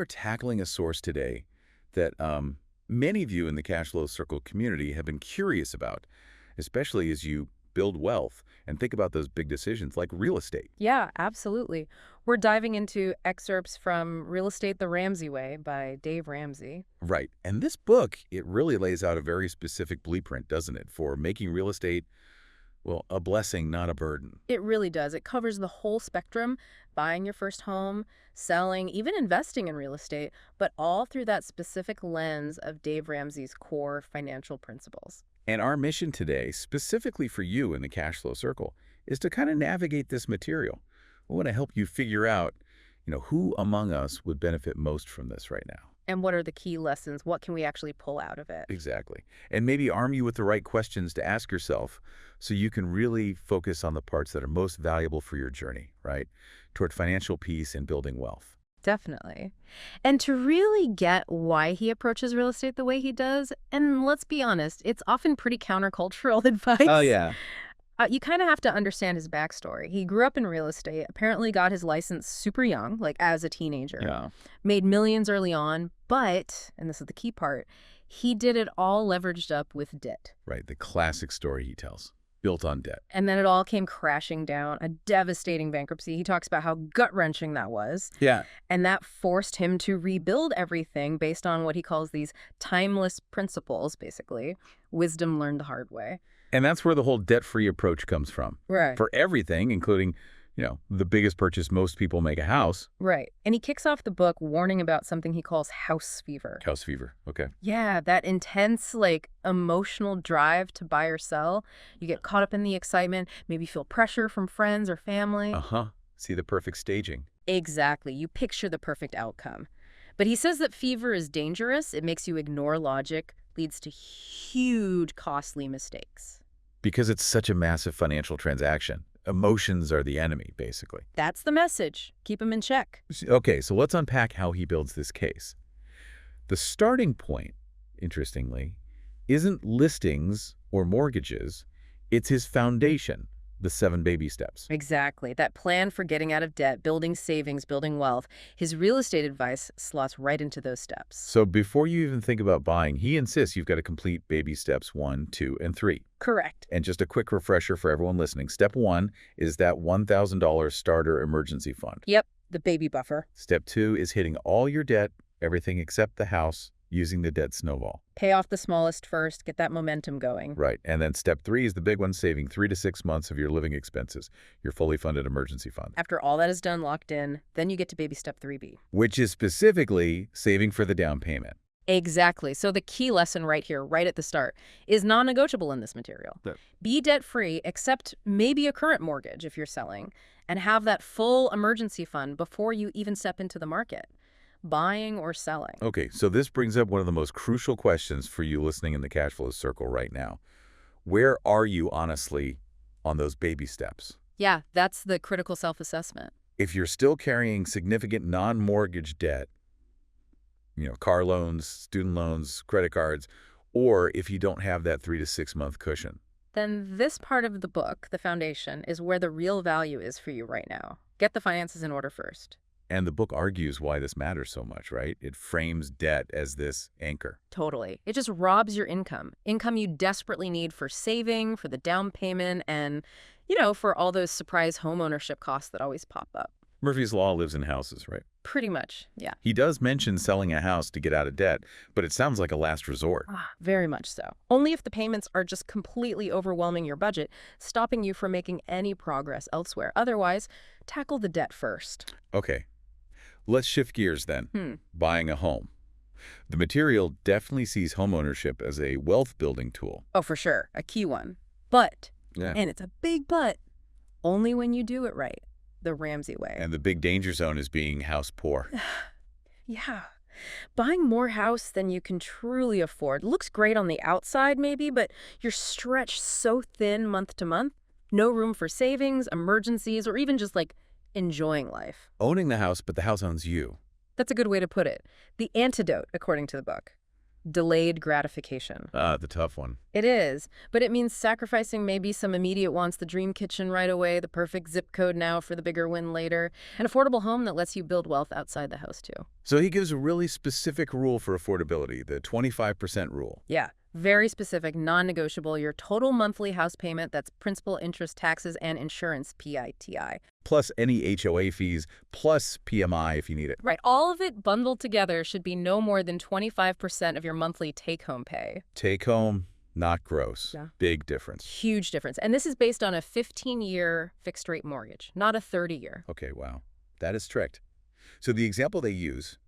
are tackling a source today that many of you in the cash flow circle community have been curious about, especially as you build wealth and think about those big decisions like real estate. Yeah, absolutely. We're diving into excerpts from Real Estate the Ramsey Way by Dave Ramsey. Right. And this book, it really lays out a very specific blueprint, doesn't it, for making real estate, well, a blessing, not a burden. It really does. It covers the whole spectrum, buying your first home, selling, even investing in real estate, but all through that specific lens of Dave Ramsey's core financial principles. And our mission today, specifically for you in the cash flow circle, is to kind of navigate this material. We want to help you figure out, who among us would benefit most from this right now. And what are the key lessons? What can we actually pull out of it? Exactly. And maybe arm you with the right questions to ask yourself so you can really focus on the parts that are most valuable for your journey, right? Toward financial peace and building wealth. Definitely. And to really get why he approaches real estate the way he does, and let's be honest, it's often pretty countercultural advice. Oh, yeah. You kind of have to understand his backstory. He grew up in real estate, apparently got his license super young, like as a teenager, Yeah. made millions early on, but, and this is the key part, he did it all leveraged up with debt. Right. The classic story he tells, built on debt. And then it all came crashing down, a devastating bankruptcy. He talks about how gut-wrenching that was. Yeah. And that forced him to rebuild everything based on what he calls these timeless principles, basically. Wisdom learned the hard way. And that's where the whole debt-free approach comes from. Right. For everything, including, the biggest purchase most people make, a house. Right. And he kicks off the book warning about something he calls house fever. House fever. Okay. Yeah, that intense, emotional drive to buy or sell. You get caught up in the excitement, maybe feel pressure from friends or family. Uh-huh. See the perfect staging. Exactly. You picture the perfect outcome. But he says that fever is dangerous. It makes you ignore logic, leads to huge, costly mistakes. Because it's such a massive financial transaction. Emotions are the enemy, basically. That's the message. Keep him in check. Okay, so let's unpack how he builds this case. The starting point, interestingly, isn't listings or mortgages. It's his foundation, the 7 baby steps. Exactly. That plan for getting out of debt, building savings, building wealth. His real estate advice slots right into those steps. So before you even think about buying, he insists you've got to complete baby steps 1, 2, and 3. Correct. And just a quick refresher for everyone listening. Step 1 is that $1,000 starter emergency fund. Yep, the baby buffer. Step 2 is hitting all your debt, everything except the house, using the debt snowball. Pay off the smallest first, get that momentum going. Right. And then step 3 is the big one, saving 3 to 6 months of your living expenses, your fully funded emergency fund. After all that is done, locked in, then you get to baby step 3B. Which is specifically saving for the down payment. Exactly. So the key lesson right here, right at the start, is non-negotiable in this material. Yep. Be debt-free, except maybe a current mortgage if you're selling, and have that full emergency fund before you even step into the market, buying or selling. Okay, so this brings up one of the most crucial questions for you listening in the cash flow circle right now. Where are you, honestly, on those baby steps? Yeah, that's the critical self-assessment. If you're still carrying significant non-mortgage debt, car loans, student loans, credit cards, or if you don't have that 3 to 6 month cushion. Then this part of the book, the foundation, is where the real value is for you right now. Get the finances in order first. And the book argues why this matters so much, right? It frames debt as this anchor. Totally. It just robs your income you desperately need for saving, for the down payment, and, for all those surprise homeownership costs that always pop up. Murphy's Law lives in houses, right? Pretty much, yeah. He does mention selling a house to get out of debt, but it sounds like a last resort. Very much so. Only if the payments are just completely overwhelming your budget, stopping you from making any progress elsewhere. Otherwise, tackle the debt first. Okay, let's shift gears then. Buying a home. The material definitely sees homeownership as a wealth-building tool. Oh, for sure. A key one. But, Yeah. and it's a big but, only when you do it right. The Ramsey way. And the big danger zone is being house poor. Yeah. Buying more house than you can truly afford. Looks great on the outside maybe, but you're stretched so thin month to month. No room for savings, emergencies, or even just enjoying life. Owning the house, but the house owns you. That's a good way to put it. The antidote, according to the book. delayed gratification. The tough one. It is, but it means sacrificing maybe some immediate wants, the dream kitchen right away, the perfect zip code now for the bigger win later, an affordable home that lets you build wealth outside the house too. So he gives a really specific rule for affordability, the 25% rule. Yeah, very specific, non-negotiable, your total monthly house payment, that's principal, interest, taxes, and insurance, PITI. Plus any HOA fees, plus PMI if you need it. Right, all of it bundled together should be no more than 25% of your monthly take-home pay. Take home, not gross. Yeah. Big difference. Huge difference. And this is based on a 15-year fixed-rate mortgage, not a 30-year. Okay, wow. That is strict. So the example they use,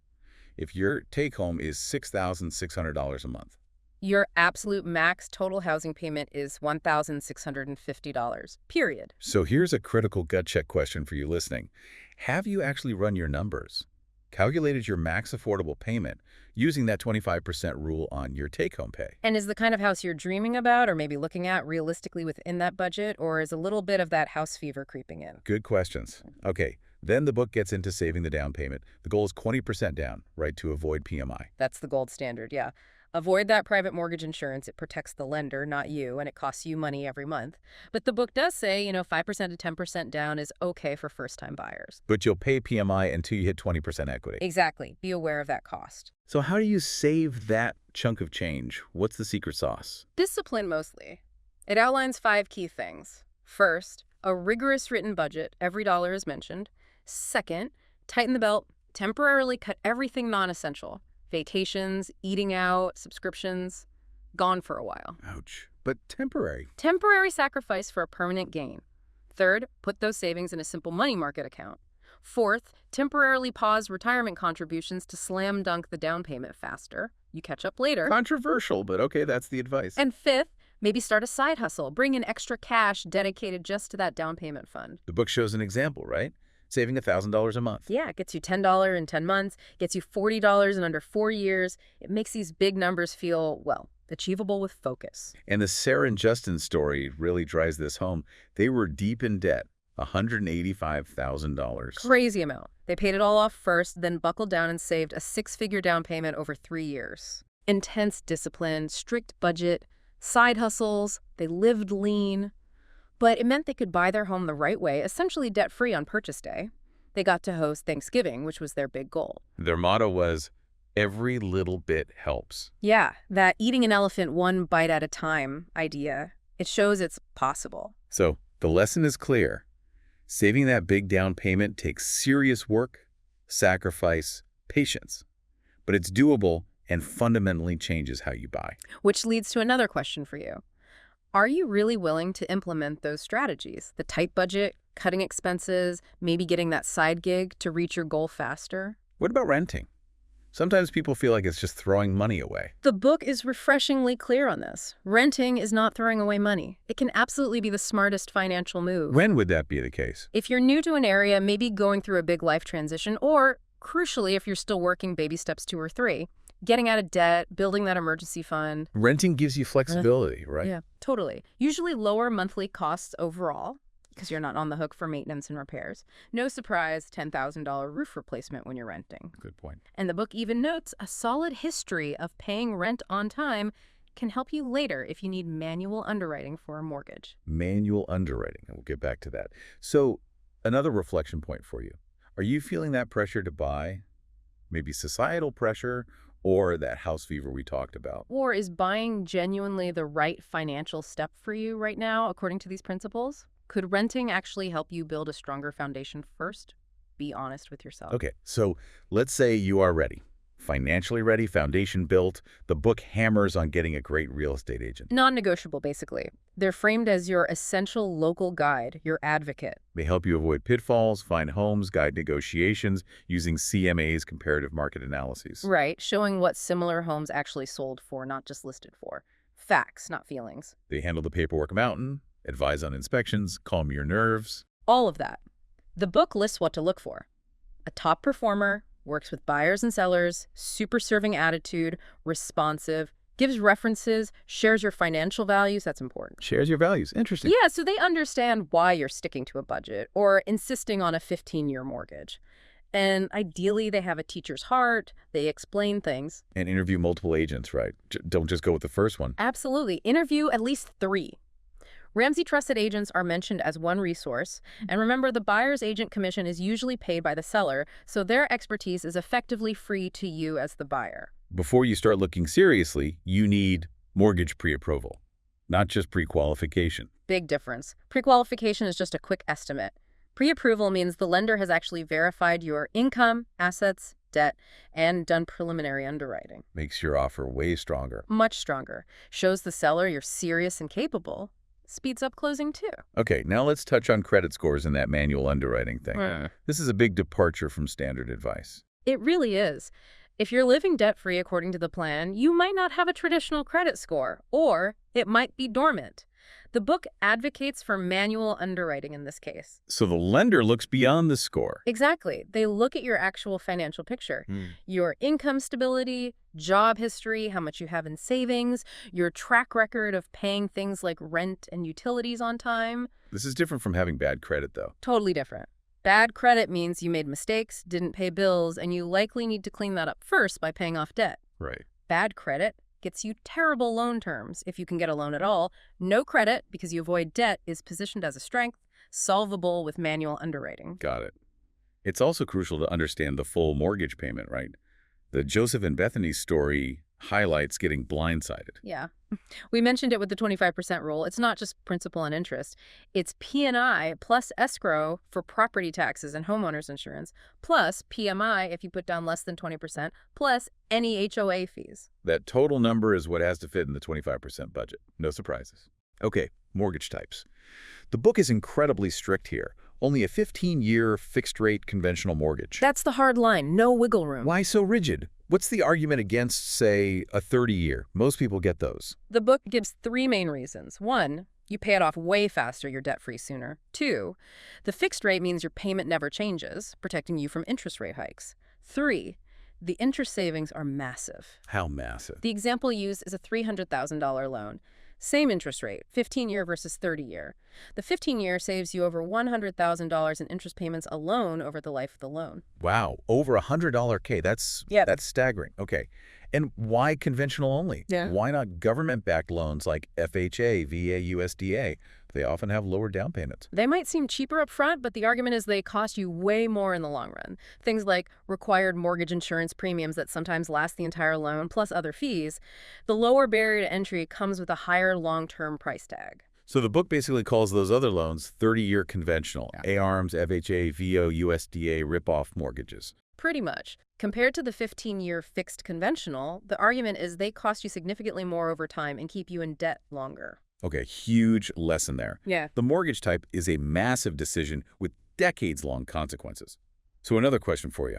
if your take home is $6,600 a month, Your absolute max total housing payment is $1,650, period. So here's a critical gut check question for you listening. Have you actually run your numbers? Calculated your max affordable payment using that 25% rule on your take-home pay? And is the kind of house you're dreaming about or maybe looking at realistically within that budget, or is a little bit of that house fever creeping in? Good questions. Okay, then the book gets into saving the down payment. The goal is 20% down, right, to avoid PMI. That's the gold standard, yeah. Avoid that private mortgage insurance. It protects the lender, not you, and it costs you money every month. But the book does say, 5% to 10% down is okay for first-time buyers. But you'll pay PMI until you hit 20% equity. Exactly. Be aware of that cost. So how do you save that chunk of change? What's the secret sauce? Discipline mostly. It outlines 5 key things. First, a rigorous written budget. Every dollar is mentioned. Second, tighten the belt. Temporarily cut everything non-essential. Vacations, eating out, subscriptions, gone for a while. Ouch. But temporary. Temporary sacrifice for a permanent gain. Third, put those savings in a simple money market account. Fourth, temporarily pause retirement contributions to slam dunk the down payment faster. You catch up later. Controversial, but okay, that's the advice. And fifth, maybe start a side hustle. Bring in extra cash dedicated just to that down payment fund. The book shows an example, right? Saving $1,000 a month. Yeah, it gets you $10 in 10 months, gets you $40 in under 4 years. It makes these big numbers feel, well, achievable with focus. And the Sarah and Justin story really drives this home. They were deep in debt, $185,000. Crazy amount. They paid it all off first, then buckled down and saved a 6-figure down payment over 3 years. Intense discipline, strict budget, side hustles, they lived lean. But it meant they could buy their home the right way, essentially debt-free on purchase day. They got to host Thanksgiving, which was their big goal. Their motto was, every little bit helps. Yeah, that eating an elephant one bite at a time idea, it shows it's possible. So the lesson is clear. Saving that big down payment takes serious work, sacrifice, patience. But it's doable and fundamentally changes how you buy. Which leads to another question for you. Are you really willing to implement those strategies? The tight budget, cutting expenses, maybe getting that side gig to reach your goal faster? What about renting? Sometimes people feel like it's just throwing money away. The book is refreshingly clear on this. Renting is not throwing away money. It can absolutely be the smartest financial move. When would that be the case? If you're new to an area, maybe going through a big life transition, or, crucially, if you're still working baby steps 2 or 3, getting out of debt, building that emergency fund. Renting gives you flexibility, right? Yeah, totally. Usually lower monthly costs overall, because you're not on the hook for maintenance and repairs. No surprise, $10,000 roof replacement when you're renting. Good point. And the book even notes a solid history of paying rent on time can help you later if you need manual underwriting for a mortgage. Manual underwriting, and we'll get back to that. So another reflection point for you. Are you feeling that pressure to buy? Maybe societal pressure, or that house fever we talked about? Or is buying genuinely the right financial step for you right now, according to these principles? Could renting actually help you build a stronger foundation first? Be honest with yourself. Okay, so let's say you are ready. Financially ready, foundation built. The book hammers on getting a great real estate agent. Non-negotiable, basically. They're framed as your essential local guide, your advocate. They help you avoid pitfalls, find homes, guide negotiations using CMA's comparative market analyses. Right, showing what similar homes actually sold for, not just listed for. Facts, not feelings. They handle the paperwork mountain, advise on inspections, calm your nerves. All of that. The book lists what to look for. A top performer, works with buyers and sellers, super serving attitude, responsive, gives references, shares your financial values. That's important. Shares your values. Interesting. Yeah, so they understand why you're sticking to a budget or insisting on a 15-year mortgage. And ideally, they have a teacher's heart, they explain things. And interview multiple agents, right? Don't just go with the first one. Absolutely. Interview at least 3. Ramsey trusted agents are mentioned as one resource. And remember, the buyer's agent commission is usually paid by the seller, so their expertise is effectively free to you as the buyer. Before you start looking seriously, you need mortgage pre-approval, not just pre-qualification. Big difference. Pre-qualification is just a quick estimate. Pre-approval means the lender has actually verified your income, assets, debt, and done preliminary underwriting. Makes your offer way stronger. Much stronger. Shows the seller you're serious and capable. Speeds up closing too. Okay, now let's touch on credit scores and that manual underwriting thing. This is a big departure from standard advice. It really is. If you're living debt-free according to the plan, you might not have a traditional credit score, or it might be dormant. The book advocates for manual underwriting in this case. So the lender looks beyond the score. Exactly. They look at your actual financial picture. Your income stability, job history, how much you have in savings, your track record of paying things like rent and utilities on time. This is different from having bad credit, though. Totally different. Bad credit means you made mistakes, didn't pay bills, and you likely need to clean that up first by paying off debt. Right. Bad credit gets you terrible loan terms, if you can get a loan at all. No credit, because you avoid debt, is positioned as a strength, solvable with manual underwriting. Got it. It's also crucial to understand the full mortgage payment, right? The Joseph and Bethany story highlights getting blindsided. Yeah. We mentioned it with the 25% rule. It's not just principal and interest. It's P&I plus escrow for property taxes and homeowners insurance, plus PMI if you put down less than 20%, plus any HOA fees. That total number is what has to fit in the 25% budget. No surprises. Okay, mortgage types. The book is incredibly strict here. Only a 15-year fixed-rate conventional mortgage. That's the hard line. No wiggle room. Why so rigid? What's the argument against, say, a 30-year? Most people get those. The book gives 3 main reasons. 1, you pay it off way faster, you're debt-free sooner. 2, the fixed rate means your payment never changes, protecting you from interest rate hikes. 3, the interest savings are massive. How massive? The example used is a $300,000 loan. Same interest rate, 15-year versus 30-year. The 15-year saves you over $100,000 in interest payments alone over the life of the loan. Wow, over $100 K. That's staggering. Okay. And why conventional only? Yeah. Why not government-backed loans like FHA, VA, USDA? They often have lower down payments. They might seem cheaper up front, but the argument is they cost you way more in the long run. Things like required mortgage insurance premiums that sometimes last the entire loan, plus other fees. The lower barrier to entry comes with a higher long-term price tag. So the book basically calls those other loans 30-year conventional, ARMs, FHA, VO, USDA rip-off mortgages. Pretty much. Compared to the 15-year fixed conventional, the argument is they cost you significantly more over time and keep you in debt longer. Okay, huge lesson there. Yeah. The mortgage type is a massive decision with decades-long consequences. So another question for you.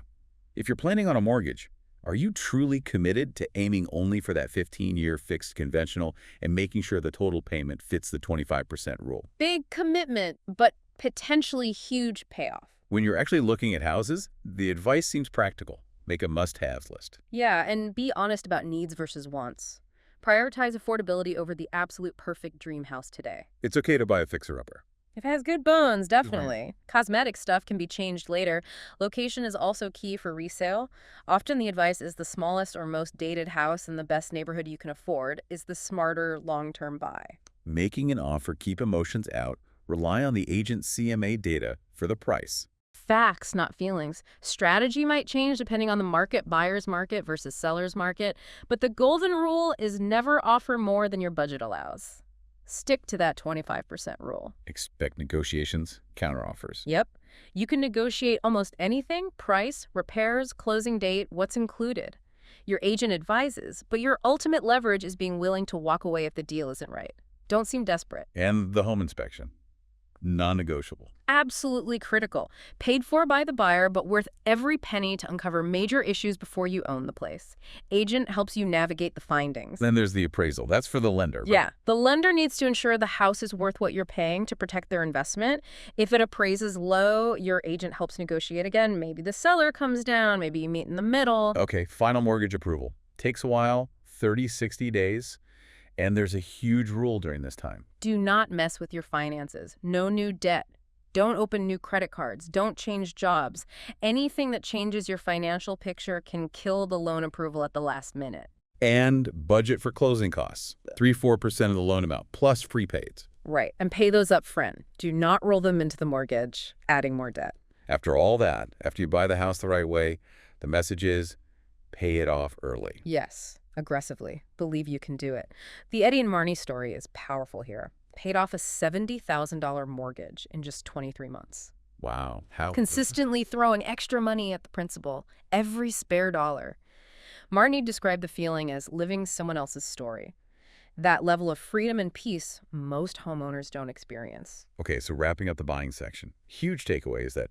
If you're planning on a mortgage, are you truly committed to aiming only for that 15-year fixed conventional and making sure the total payment fits the 25% rule? Big commitment, but potentially huge payoff. When you're actually looking at houses, the advice seems practical. Make a must-haves list. Yeah, and be honest about needs versus wants. Prioritize affordability over the absolute perfect dream house today. It's okay to buy a fixer-upper. If it has good bones, definitely. Cosmetic stuff can be changed later. Location is also key for resale. Often the advice is the smallest or most dated house in the best neighborhood you can afford is the smarter long-term buy. Making an offer, keep emotions out. Rely on the agent's CMA data for the price. Facts, not feelings. Strategy might change depending on the market, buyer's market versus seller's market, but the golden rule is never offer more than your budget allows. Stick to that 25% rule. Expect negotiations, counteroffers. Yep. You can negotiate almost anything, price, repairs, closing date, what's included. Your agent advises, but your ultimate leverage is being willing to walk away if the deal isn't right. Don't seem desperate. And the home inspection. Non-negotiable. Absolutely critical. Paid for by the buyer, but worth every penny to uncover major issues before you own the place. Agent helps you navigate the findings. Then there's the appraisal. That's for the lender. Yeah. The lender needs to ensure the house is worth what you're paying to protect their investment. If it appraises low, your agent helps negotiate again. Maybe the seller comes down. Maybe you meet in the middle. Okay, final mortgage approval. Takes a while, 30, 60 days. And there's a huge rule during this time. Do not mess with your finances. No new debt. Don't open new credit cards. Don't change jobs. Anything that changes your financial picture can kill the loan approval at the last minute. And budget for closing costs, 3–4% of the loan amount, plus prepaids. Right, and pay those up front. Do not roll them into the mortgage, adding more debt. After all that, after you buy the house the right way, the message is pay it off early. Yes, aggressively. Believe you can do it. The Eddie and Marnie story is powerful here. Paid off a $70,000 mortgage in just 23 months. Wow. How? Consistently throwing extra money at the principal, every spare dollar. Marnie described the feeling as living someone else's story. That level of freedom and peace most homeowners don't experience. Okay, so wrapping up the buying section. Huge takeaway is that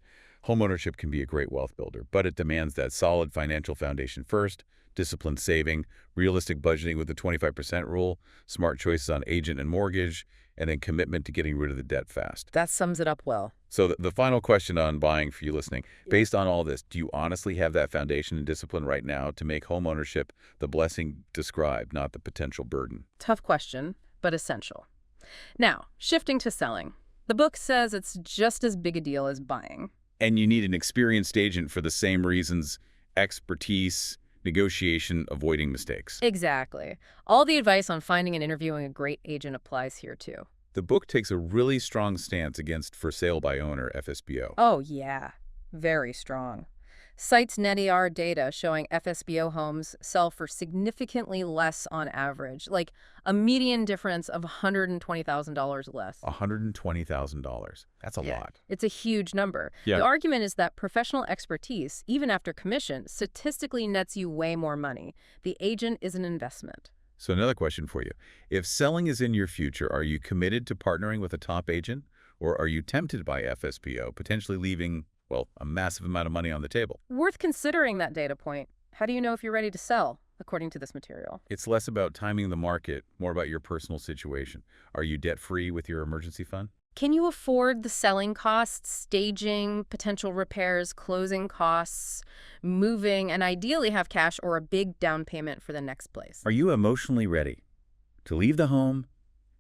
homeownership can be a great wealth builder, but it demands that solid financial foundation first, disciplined saving, realistic budgeting with the 25% rule, smart choices on agent and mortgage, and then commitment to getting rid of the debt fast. That sums it up well. So the final question on buying for you listening, based on all this, do you honestly have that foundation and discipline right now to make homeownership the blessing described, not the potential burden? Tough question, but essential. Now, shifting to selling. The book says it's just as big a deal as buying. And you need an experienced agent for the same reasons: expertise, negotiation, avoiding mistakes. Exactly. All the advice on finding and interviewing a great agent applies here too. The book takes a really strong stance against for sale by owner, FSBO. Oh yeah, very strong. Cites NetER data showing FSBO homes sell for significantly less on average, like a median difference of $120,000 less. $120,000. That's a lot. It's a huge number. Yeah. The argument is that professional expertise, even after commission, statistically nets you way more money. The agent is an investment. So another question for you. If selling is in your future, are you committed to partnering with a top agent, or are you tempted by FSBO, potentially leaving, well, a massive amount of money on the table? Worth considering that data point. How do you know if you're ready to sell, according to this material? It's less about timing the market, more about your personal situation. Are you debt-free with your emergency fund? Can you afford the selling costs, staging, potential repairs, closing costs, moving, and ideally have cash or a big down payment for the next place? Are you emotionally ready to leave the home,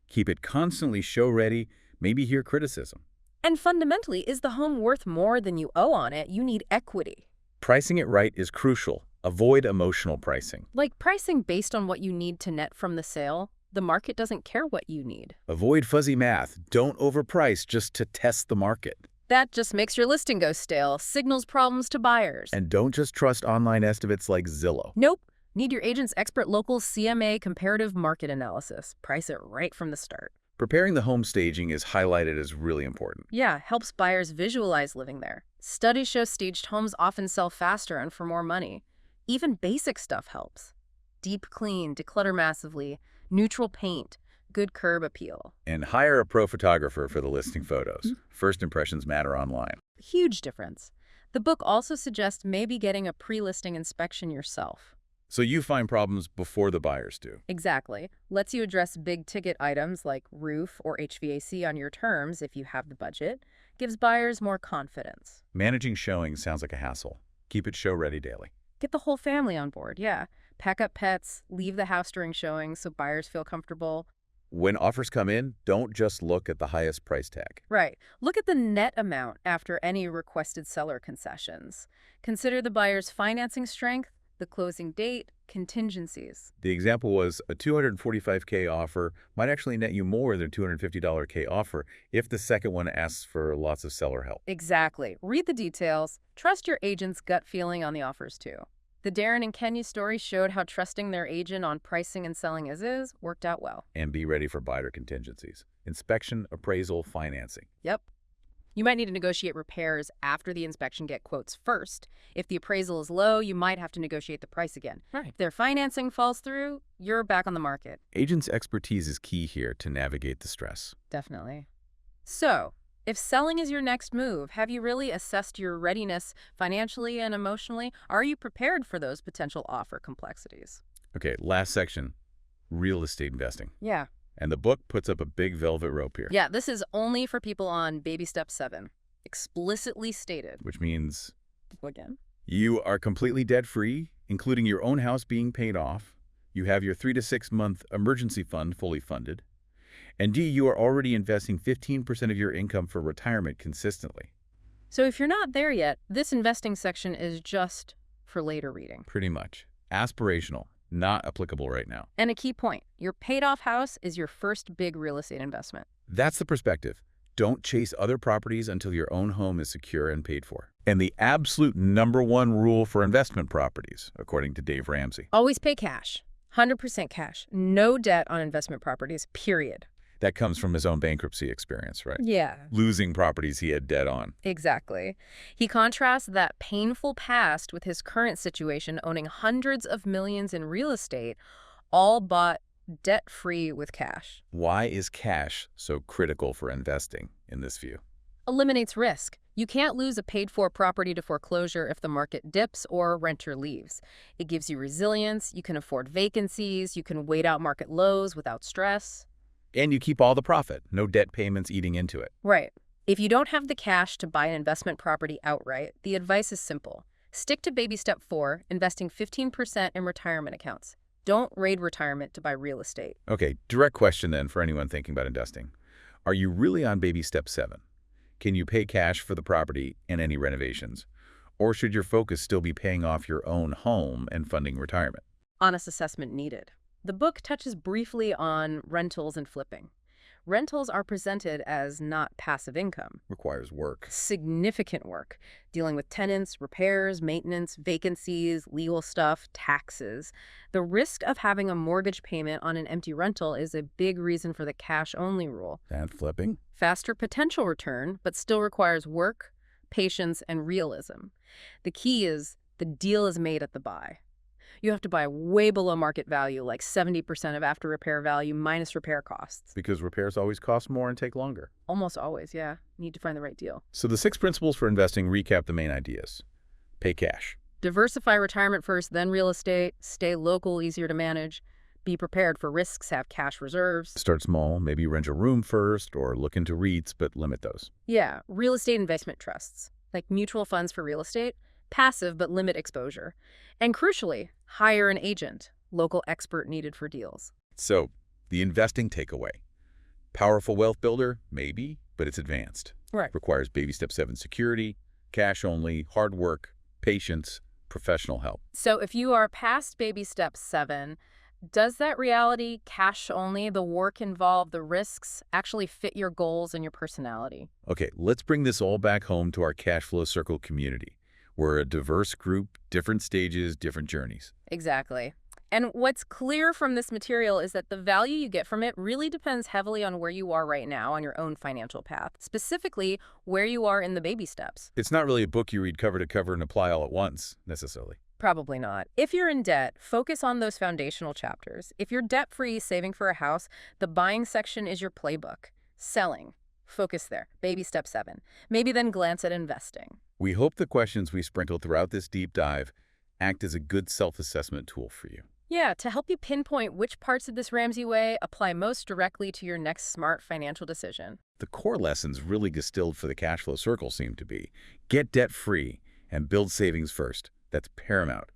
keep it constantly show-ready, maybe hear criticism? And fundamentally, is the home worth more than you owe on it? You need equity. Pricing it right is crucial. Avoid emotional pricing. Like pricing based on what you need to net from the sale. The market doesn't care what you need. Avoid fuzzy math. Don't overprice just to test the market. That just makes your listing go stale, signals problems to buyers. And don't just trust online estimates like Zillow. Nope. Need your agent's expert local CMA comparative market analysis. Price it right from the start. Preparing the home staging is highlighted as really important. Yeah, helps buyers visualize living there. Studies show staged homes often sell faster and for more money. Even basic stuff helps. Deep clean, declutter massively, neutral paint, good curb appeal. And hire a pro photographer for the listing photos. First impressions matter online. Huge difference. The book also suggests maybe getting a pre-listing inspection yourself. So you find problems before the buyers do. Exactly. Lets you address big-ticket items like roof or HVAC on your terms if you have the budget. Gives buyers more confidence. Managing showings sounds like a hassle. Keep it show-ready daily. Get the whole family on board, yeah. Pack up pets, leave the house during showings so buyers feel comfortable. When offers come in, don't just look at the highest price tag. Right. Look at the net amount after any requested seller concessions. Consider the buyer's financing strength, the closing date, contingencies. The example was a $245K offer might actually net you more than a $250K offer if the second one asks for lots of seller help. Exactly. Read the details. Trust your agent's gut feeling on the offers too. The Darren and Kenya story showed how trusting their agent on pricing and selling as-is worked out well. And be ready for buyer contingencies. Inspection, appraisal, financing. Yep. You might need to negotiate repairs after the inspection, get quotes first. If the appraisal is low, you might have to negotiate the price again. Right. If their financing falls through, you're back on the market. Agents' expertise is key here to navigate the stress. Definitely. So, if selling is your next move, have you really assessed your readiness financially and emotionally? Are you prepared for those potential offer complexities? Okay, last section, real estate investing. Yeah. And the book puts up a big velvet rope here. Yeah, this is only for people on baby step 7. Explicitly stated. Which means Again. you are completely debt-free, including your own house being paid off. You have your 3 to 6 month emergency fund fully funded. And D, you are already investing 15% of your income for retirement consistently. So if you're not there yet, this investing section is just for later reading. Pretty much. Aspirational, not applicable right now. And a key point, your paid-off house is your first big real estate investment. That's the perspective. Don't chase other properties until your own home is secure and paid for. And the absolute #1 rule for investment properties, according to Dave Ramsey. Always pay cash. 100% cash. No debt on investment properties, period. That comes from his own bankruptcy experience, right? Yeah. Losing properties he had debt on. Exactly. He contrasts that painful past with his current situation, owning hundreds of millions in real estate, all bought debt-free with cash. Why is cash so critical for investing in this view? Eliminates risk. You can't lose a paid-for property to foreclosure if the market dips or renter leaves. It gives you resilience, you can afford vacancies, you can wait out market lows without stress. And you keep all the profit, no debt payments eating into it. Right. If you don't have the cash to buy an investment property outright, the advice is simple. Stick to baby step 4, investing 15% in retirement accounts. Don't raid retirement to buy real estate. Okay, direct question then for anyone thinking about investing. Are you really on baby step 7? Can you pay cash for the property and any renovations? Or should your focus still be paying off your own home and funding retirement? Honest assessment needed. The book touches briefly on rentals and flipping. Rentals are presented as not passive income. Requires work. Significant work, dealing with tenants, repairs, maintenance, vacancies, legal stuff, taxes. The risk of having a mortgage payment on an empty rental is a big reason for the cash-only rule. And flipping? Faster potential return, but still requires work, patience, and realism. The key is the deal is made at the buy. You have to buy way below market value, like 70% of after repair value minus repair costs. Because repairs always cost more and take longer. Almost always, yeah. Need to find the right deal. So the 6 principles for investing recap the main ideas. Pay cash. Diversify retirement first, then real estate. Stay local, easier to manage. Be prepared for risks, have cash reserves. Start small, maybe rent a room first or look into REITs, but limit those. Yeah, real estate investment trusts, like mutual funds for real estate. Passive, but limit exposure. And crucially, hire an agent, local expert needed for deals. So, the investing takeaway. Powerful wealth builder? Maybe, but it's advanced. Right. Requires baby step 7 security, cash only, hard work, patience, professional help. So if you are past baby step 7, does that reality, cash only, the work involved, the risks, actually fit your goals and your personality? Okay, let's bring this all back home to our cash flow circle community. We're a diverse group, different stages, different journeys. Exactly. And what's clear from this material is that the value you get from it really depends heavily on where you are right now on your own financial path, specifically where you are in the baby steps. It's not really a book you read cover to cover and apply all at once, necessarily. Probably not. If you're in debt, focus on those foundational chapters. If you're debt-free, saving for a house, the buying section is your playbook. Selling. Focus there. Baby step 7. Maybe then glance at investing. We hope the questions we sprinkled throughout this deep dive act as a good self-assessment tool for you. Yeah, to help you pinpoint which parts of this Ramsey way apply most directly to your next smart financial decision. The core lessons really distilled for the cash flow circle seem to be: get debt-free and build savings first. That's paramount.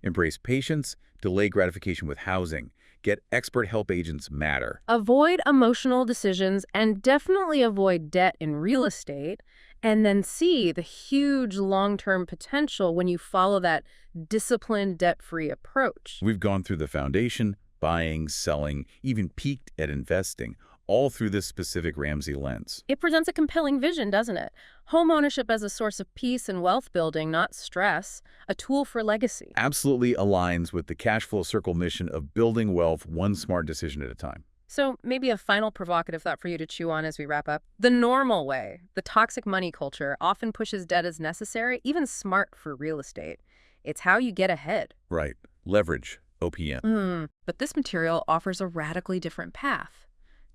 Embrace patience, delay gratification with housing. Get expert help agents matter. Avoid emotional decisions and definitely avoid debt in real estate. And then see the huge long-term potential when you follow that disciplined, debt-free approach. We've gone through the foundation, buying, selling, even peeked at investing, all through this specific Ramsey lens. It presents a compelling vision, doesn't it? Home ownership as a source of peace and wealth building, not stress, a tool for legacy. Absolutely aligns with the cash flow circle mission of building wealth one smart decision at a time. So maybe a final provocative thought for you to chew on as we wrap up. The normal way, the toxic money culture, often pushes debt as necessary, even smart for real estate. It's how you get ahead. Right. Leverage, OPM. But this material offers a radically different path.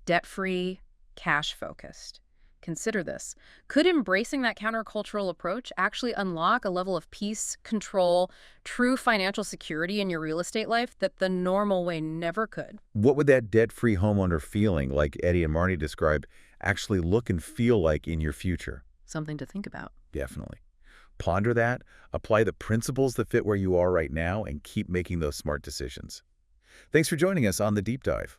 Debt-free, cash-focused. Consider this. Could embracing that countercultural approach actually unlock a level of peace, control, true financial security in your real estate life that the normal way never could? What would that debt-free homeowner feeling, like Eddie and Marty describe, actually look and feel like in your future? Something to think about. Definitely. Ponder that, apply the principles that fit where you are right now, and keep making those smart decisions. Thanks for joining us on The Deep Dive.